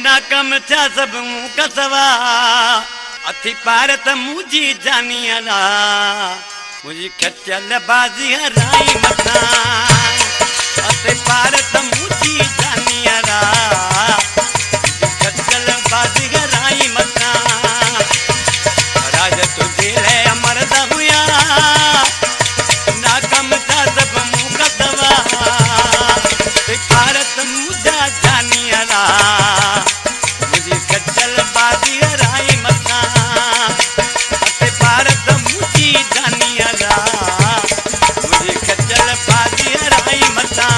नाकम था सब कसवा अथी पार त मुझी जानी अला मुझी खचल बाजी हराई मथा अथी पार त मुझी जानी अला खचल बाजी हराई मथा राज तुझे ले अमर हुआ नाकम था सब कसवा अथी पार त मुझा जानी अला खचल बाजी हराई मथा अते भारत मुझी जानी अला मुझे खचल बाजी हराई मथा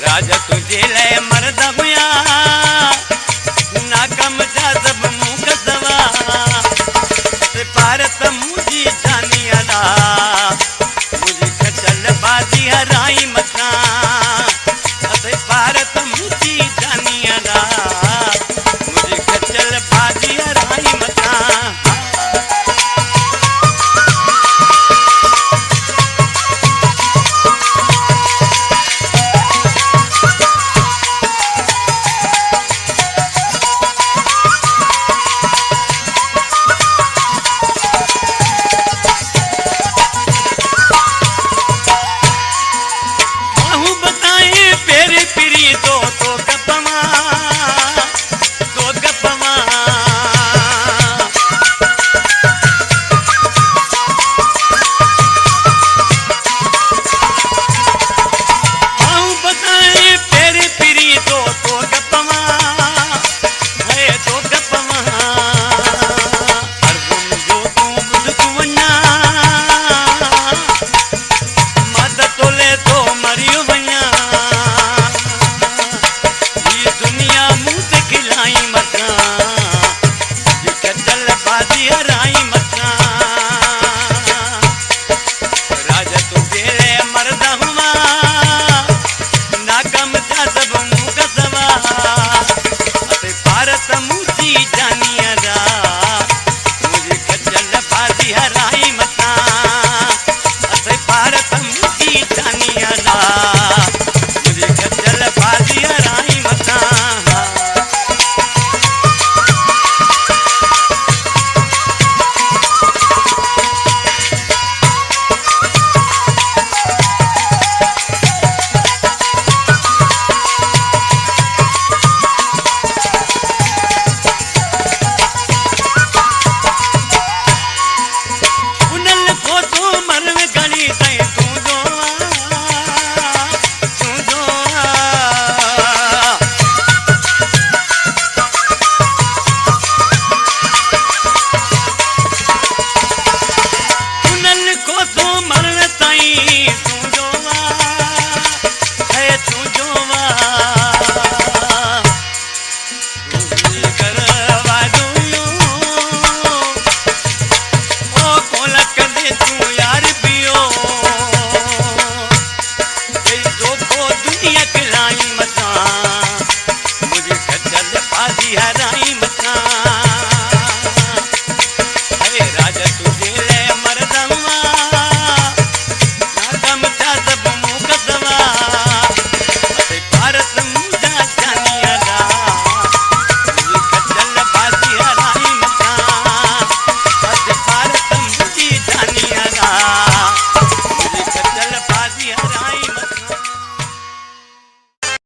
राजा तुझे ले मर्द हुआ नाकम